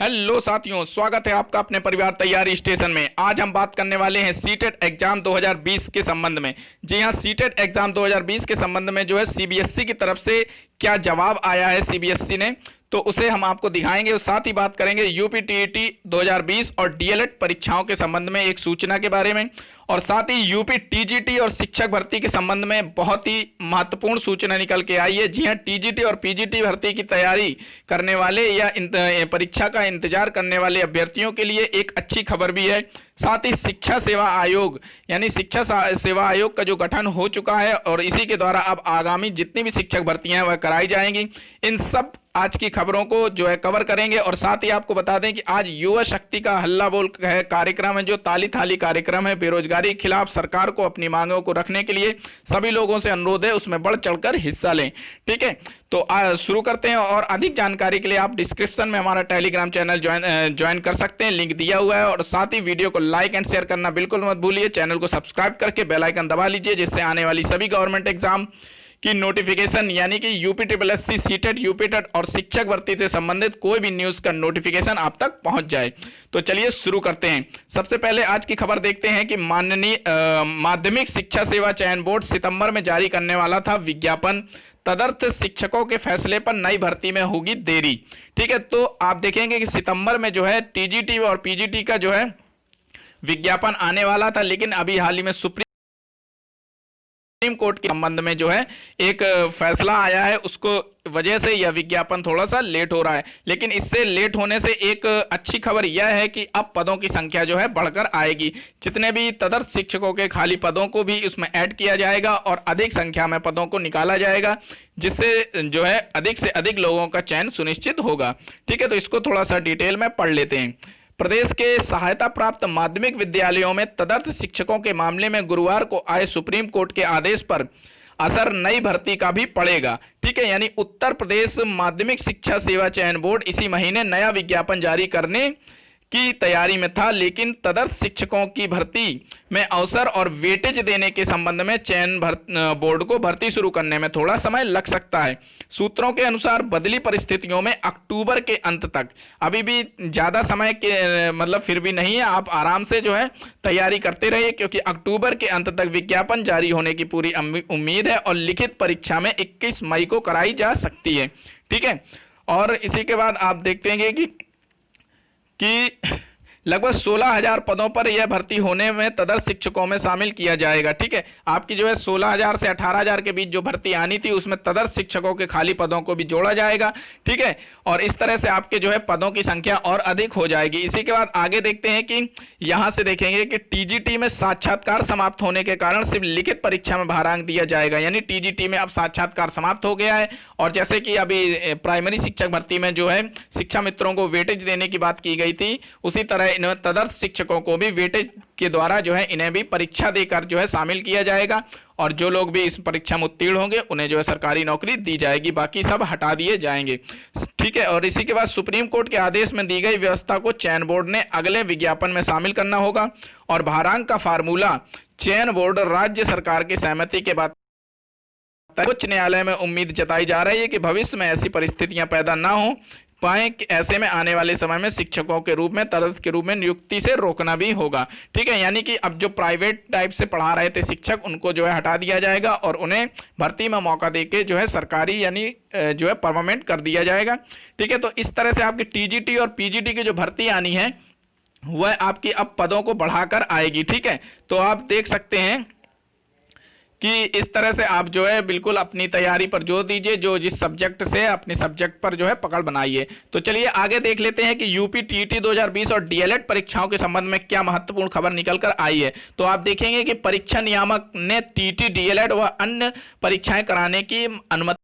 Hello साथियों, स्वागत है आपका अपने परिवार तैयारी स्टेशन में। आज हम बात करने वाले हैं सीटेट एग्जाम 2020 के संबंध में। जी हां, सीटेट एग्जाम 2020 के संबंध में जो है सीबीएसई की तरफ से क्या जवाब आया है सीबीएसई ने, तो उसे हम आपको दिखाएंगे और साथ ही बात करेंगे यूपी टीईटी 2020 और डीएलएड परीक्षाओं के संबंध में एक सूचना के बारे में, और साथ ही यूपी टीजीटी और शिक्षक भर्ती के संबंध में बहुत ही महत्वपूर्ण सूचना निकल के आई है। जी हां, टीजीटी और पीजीटी भर्ती की तैयारी करने वाले या परीक्षा का इंतजार करने वाले अभ्यर्थियों के लिए एक अच्छी खबर भी है। साथ ही शिक्षा सेवा आयोग यानी शिक्षा सेवा आयोग का जो गठन हो चुका है और इसी के द्वारा अब आगामी जितनी भी शिक्षक भर्तियां वह कराई जाएंगी, इन सब आज की खबरों को जो है कवर करेंगे। और साथ ही आपको बता दें कि आज युवा शक्ति का हल्ला बोल कार्यक्रम है, जो ताली थाली कार्यक्रम है। बेरोजगारी के खिलाफ सरकार को अपनी मांगों को रखने के लिए सभी लोगों से अनुरोध है, उसमें बढ़ चढ़कर हिस्सा लें। ठीक है, तो शुरू करते हैं। और अधिक जानकारी के लिए आप डिस्क्रिप्शन में हमारा टेलीग्राम चैनल ज्वाइन कर सकते हैं, लिंक दिया हुआ है। और साथ ही वीडियो को लाइक एंड शेयर करना बिल्कुल मत भूलिए। चैनल को सब्सक्राइब करके बेल आइकन दबा लीजिए, जिससे आने वाली सभी गवर्नमेंट एग्जाम की नोटिफिकेशन यानी कि UP triple S C, CTET, UPTET और शिक्षक भर्ती से संबंधित कोई भी न्यूज़ का नोटिफिकेशन आप तक पहुंच जाए। तो चलिए शुरू करते हैं। सबसे पहले आज की खबर देखते हैं कि माननीय माध्यमिक शिक्षा सेवा चयन बोर्ड सितंबर में जारी करने वाला था विज्ञापन, तदर्थ शिक्षकों के फैसले पर नई भर्ती में होगी देरी। ठीक है, तो आप देखेंगे कि सितंबर में जो है टीजीटी और पीजीटी का जो है विज्ञापन आने वाला था, लेकिन अभी हाल ही में सुप्रीम कोर्ट के संबंध में जो है एक फैसला आया है, उसको वजह से यह विज्ञापन थोड़ा सा लेट हो रहा है। लेकिन इससे लेट होने से एक अच्छी खबर यह है कि अब पदों की संख्या जो है बढ़कर आएगी। जितने भी तदर्थ शिक्षकों के खाली पदों को भी इसमें ऐड किया जाएगा और अधिक संख्या में पदों को निकाला जाएगा, जिससे जो है अधिक से अधिक लोगों का चयन सुनिश्चित होगा। ठीक है, तो इसको थोड़ा सा डिटेल में पढ़ लेते हैं। प्रदेश के सहायता प्राप्त माध्यमिक विद्यालयों में तदर्थ शिक्षकों के मामले में गुरुवार को आए सुप्रीम कोर्ट के आदेश पर असर नई भर्ती का भी पड़ेगा। ठीक है, यानी उत्तर प्रदेश माध्यमिक शिक्षा सेवा चयन बोर्ड इसी महीने नया विज्ञापन जारी करने की तैयारी में था, लेकिन तदर्थ शिक्षकों की भर्ती में अवसर और वेटेज देने के संबंध में चयन बोर्ड को भर्ती शुरू करने में थोड़ा समय लग सकता है। सूत्रों के अनुसार बदली परिस्थितियों में अक्टूबर के अंत तक, अभी भी ज़्यादा समय के मतलब फिर भी नहीं है, आप आराम से जो है तैयारी करते रहिए, क्योंकि अक्टूबर के अंत तक विज्ञापन जारी होने की पूरी उम्मीद है और लिखित परीक्षा में 21 मई को कराई जा सकती है। ठीक है, और इसी के बाद आप देखते हैं कि लगभग 16,000 पदों पर यह भर्ती होने में तदर्थ शिक्षकों में शामिल किया जाएगा। ठीक है, आपकी जो है 16,000 से 18,000 के बीच जो भर्ती आनी थी, उसमें तदर्थ शिक्षकों के खाली पदों को भी जोड़ा जाएगा। ठीक है, और इस तरह से आपके जो है पदों की संख्या और अधिक हो जाएगी। इसी के बाद आगे देखते हैं कि यहाँ से देखेंगे कि टीजीटी में साक्षात्कार समाप्त होने के कारण सिर्फ लिखित परीक्षा में भारांक दिया जाएगा। यानी टीजीटी में अब साक्षात्कार समाप्त हो गया है, और जैसे कि अभी प्राइमरी शिक्षक भर्ती में जो है शिक्षा मित्रों को वेटेज देने की बात की गई थी, उसी तरह इन्हें तदर्थ शिक्षकों को भी वेटेज के द्वारा जो है इन्हें भी परीक्षा देकर जो है शामिल किया जाएगा, और जो लोग भी इस परीक्षा में उत्तीर्ण होंगे उन्हें जो है सरकारी नौकरी दी जाएगी, बाकी सब हटा दिए जाएंगे। ठीक है, और इसी के बाद सुप्रीम कोर्ट के आदेश में दी गई व्यवस्था को चयन बोर्ड ने अगले विज्ञापन में शामिल करना होगा, और भारांक का फार्मूला चयन बोर्ड राज्य सरकार की सहमति के बाद उच्च न्यायालय में उम्मीद जताई जा रही है कि भविष्य में ऐसी परिस्थितियां पैदा ना हो पाए कि ऐसे में आने वाले समय में शिक्षकों के रूप में तदर्थ के रूप में नियुक्ति से रोकना भी होगा। ठीक है, यानी कि अब जो प्राइवेट टाइप से पढ़ा रहे थे शिक्षक, उनको जो है हटा दिया जाएगा और उन्हें भर्ती में मौका देके जो है सरकारी यानी जो है परमानेंट कर दिया जाएगा। ठीक है, तो इस तरह से आपकी टीजीटी और पीजीटी की जो भर्ती आनी है वह आपकी अब पदों को बढ़ाकर आएगी। ठीक है, तो आप देख सकते हैं कि इस तरह से आप जो है बिल्कुल अपनी तैयारी पर जोर दीजिए, जो जिस सब्जेक्ट से अपने सब्जेक्ट पर जो है पकड़ बनाइए। तो चलिए आगे देख लेते हैं कि यूपी टीईटी 2020 और डीएलएड परीक्षाओं के संबंध में क्या महत्वपूर्ण खबर निकलकर आई है। तो आप देखेंगे कि परीक्षा नियामक ने टीईटी, डीएलएड व अन्य परीक्षाएं कराने की अनुमति,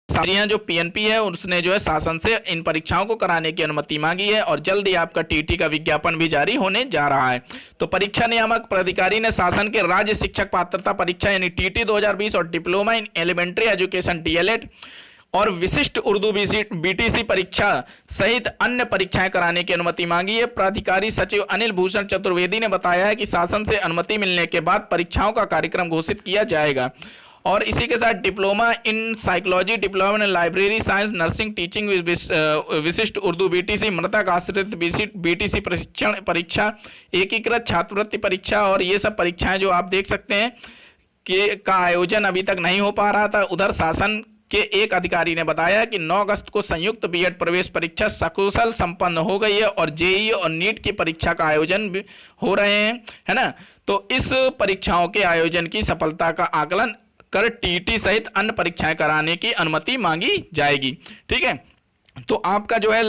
जी हाँ, जो पीएनपी है उसने जो है शासन से इन परीक्षाओं को कराने की अनुमति मांगी है, और जल्द ही आपका टीटी का विज्ञापन भी जारी होने जा रहा है। तो परीक्षा नियामक प्राधिकारी ने शासन के राज्य शिक्षक पात्रता परीक्षा यानी टीटी 2020 और diploma in elementary education DElEd और विशिष्ट उर्दू बीटीसी परीक्षा सहित अन्य परीक्षाएं कराने की अनुमति मांगी है। प्राधिकारी सचिव अनिल भूषण चतुर्वेदी ने बताया है कि शासन से अनुमति मिलने के बाद परीक्षाओं का कार्यक्रम घोषित किया जाएगा। और इसी के साथ diploma in psychology, diploma in library science, nursing, teaching, विशिष्ट उर्दू बीटीसी, मृतक आश्रित बीटीसी प्रशिक्षण परीक्षा, एकीकृत छात्रवृत्ति परीक्षा, और ये सब परीक्षाएं जो आप देख सकते हैं कि का आयोजन अभी तक नहीं हो पा रहा था। उधर शासन के एक अधिकारी ने बताया कि 9 अगस्त को संयुक्त बीएड प्रवेश परीक्षा सकुशल संपन्न हो गई है और जेईई और नीट की परीक्षा का आयोजन भी हो रहे हैं, है ना। तो इस परीक्षाओं के आयोजन की सफलता का आकलन कर टीटी सहित अन्य परीक्षाएं कराने की अनुमति मांगी जाएगी। ठीक है, तो आपका जो है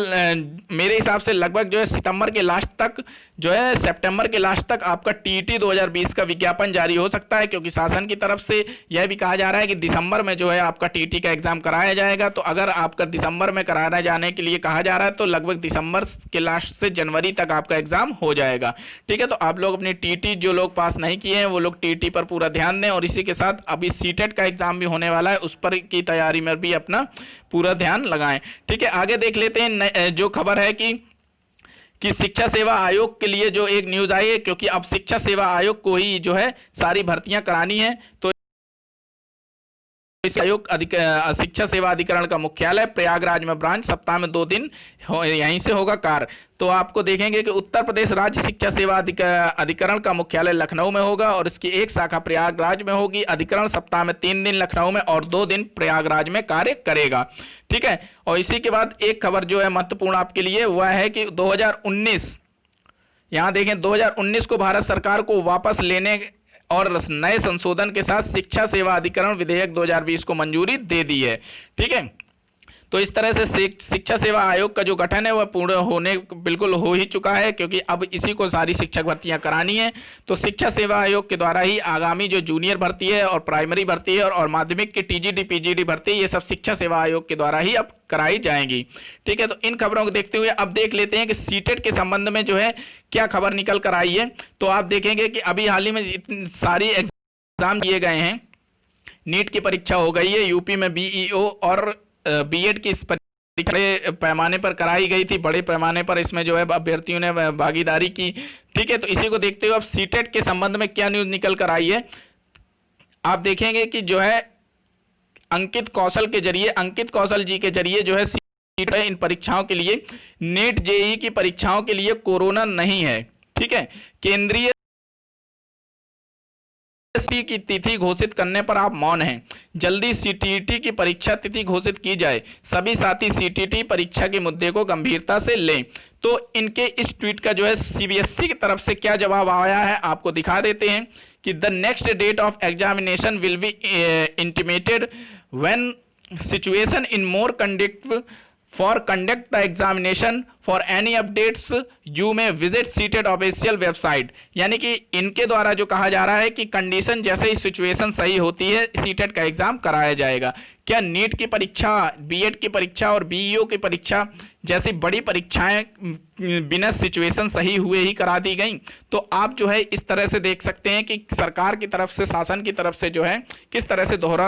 मेरे हिसाब से लगभग जो है सितंबर के लास्ट तक, जो है सितंबर के लास्ट तक आपका टीटी 2020 का विज्ञापन जारी हो सकता है, क्योंकि शासन की तरफ से यह भी कहा जा रहा है कि दिसंबर में जो है आपका टीटी का एग्जाम कराया जाएगा। तो अगर आपका दिसंबर में कराया जाने के लिए कहा जा रहा है तो लगभग दिसंबर के लास्ट से जनवरी तक आपका एग्जाम हो जाएगा। ठीक है, तो आप लोग अपनी टीटी जो लोग पास नहीं किए हैं वो लोग टीटी पर पूरा ध्यान दें, और इसी के साथ अभी सीटेट का एग्जाम भी होने वाला है, उस पर की तैयारी में भी अपना पूरा ध्यान लगाएं। ठीक है, आगे देख लेते हैं जो खबर है कि शिक्षा सेवा आयोग के लिए जो एक न्यूज आई है, क्योंकि अब शिक्षा सेवा आयोग को ही जो है सारी भर्तियां करानी है। तो इस आयोग शिक्षा सेवा अधिकरण का मुख्यालय प्रयागराज में ब्रांच, सप्ताह में 2 दिन यहीं से होगा कार्य। तो आपको देखेंगे कि उत्तर प्रदेश राज्य शिक्षा सेवा अधिकरण का मुख्यालय लखनऊ में होगा और इसकी एक शाखा प्रयागराज में होगी। अधिकरण सप्ताह में 3 दिन लखनऊ में और 2 दिन प्रयागराज में कार्य करेगा। ठीक है, और इसी के बाद एक खबर जो है महत्वपूर्ण आपके लिए वह है कि 2019, यहां देखें 2019 को भारत सरकार को वापस लेने और नए संशोधन के साथ शिक्षा सेवा अधिकरण विधेयक 2020 को मंजूरी दे दी है। ठीक है, तो इस तरह से शिक्षा सेवा आयोग का जो गठन है वह पूर्ण होने बिल्कुल हो ही चुका है, क्योंकि अब इसी को सारी शिक्षक भर्तियां करानी है। तो शिक्षा सेवा आयोग के द्वारा ही आगामी जो जूनियर भर्ती है और प्राइमरी भर्ती है और माध्यमिक की टीजीडी पीजीडी भर्ती, ये सब शिक्षा सेवा आयोग के द्वारा ही अब कराई जाएंगी। ठीक है, तो इन खबरों को देखते हुए अब देख लेते हैं कि सीटेट के संबंध में जो है क्या खबर निकल कर आई है। तो आप देखेंगे कि अभी हाल ही में इतनी सारी एग्जाम दिए गए हैं, नीट की परीक्षा हो गई है, यूपी में बीईओ और बीएड की इस परीक्षा बड़े पैमाने पर कराई गई थी, बड़े पैमाने पर इसमें जो है अभ्यर्थियों ने भागीदारी की। ठीक है, तो इसी को देखते हुए अब सीटेट के संबंध में क्या न्यूज निकल कर आई है, आप देखेंगे कि जो है अंकित कौशल जी के जरिए जो है सीटेट इन परीक्षाओं के लिए, नीट जेईई की परीक्षाओं के लिए कोरोना नहीं है। ठीक है, केंद्रीय की तिथि घोषित करने पर आप मौन हैं, जल्दी सीटीईटी की परीक्षा तिथि घोषित की जाए, सभी साथी सीटीईटी परीक्षा के मुद्दे को गंभीरता से लें। तो इनके इस ट्वीट का जो है सीबीएसई की तरफ से क्या जवाब आया है आपको दिखा देते हैं कि the next date of examination will be intimated when situation in more conductive For conduct the examination, for any updates you may visit CTET official website. यानी कि इनके द्वारा जो कहा जा रहा है कि कंडीशन जैसे ही सिचुएशन सही होती है सीटेट का एग्जाम कराया जाएगा। क्या नीट की परीक्षा, बीएड की परीक्षा और बीईओ की परीक्षा जैसी बड़ी परीक्षाएं बिना सिचुएशन सही हुए ही करा दी गई? तो आप जो है इस तरह से देख सकते हैं कि सरकार की तरफ से, शासन की तरफ से जो है किस तरह से दोहरा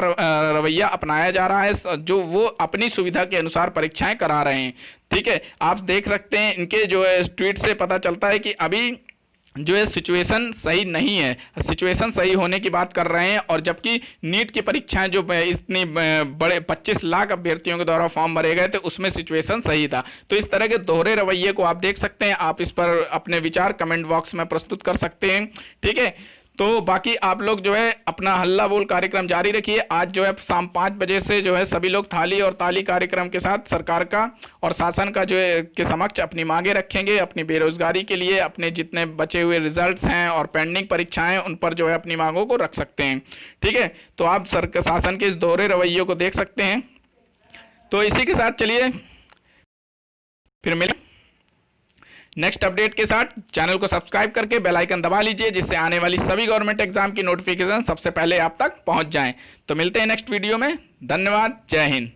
रवैया अपनाया जा रहा है, जो वो अपनी सुविधा के अनुसार परीक्षाएं करा रहे हैं। ठीक है, आप देख सकते हैं इनके जो है ट्वीट से पता चलता है कि अभी जो है सिचुएशन सही नहीं है, सिचुएशन सही होने की बात कर रहे हैं। और जबकि नीट की परीक्षाएं जो इतनी बड़े 25 लाख अभ्यर्थियों के द्वारा फॉर्म भरे गए थे उसमें सिचुएशन सही था। तो इस तरह के दोहरे रवैये को आप देख सकते हैं, आप इस पर अपने विचार कमेंट बॉक्स में प्रस्तुत कर सकते हैं। ठीक है, तो बाकी आप लोग जो है अपना हल्ला बोल कार्यक्रम जारी रखिए। आज जो है शाम 5 बजे से जो है सभी लोग थाली और ताली कार्यक्रम के साथ सरकार का और शासन का जो है के समक्ष अपनी मांगे रखेंगे, अपनी बेरोजगारी के लिए, अपने जितने बचे हुए रिजल्ट्स हैं और पेंडिंग परीक्षाएं उन पर जो है अपनी मांगों को रख सकते हैं। ठीक है, तो आप शासन के इस दोहरे रवैये को देख सकते हैं। तो इसी के साथ चलिए फिर मिलें नेक्स्ट अपडेट के साथ। चैनल को सब्सक्राइब करके बेल आइकन दबा लीजिए, जिससे आने वाली सभी गवर्नमेंट एग्जाम की नोटिफिकेशन सबसे पहले आप तक पहुंच जाएं। तो मिलते हैं नेक्स्ट वीडियो में। धन्यवाद, जय हिंद।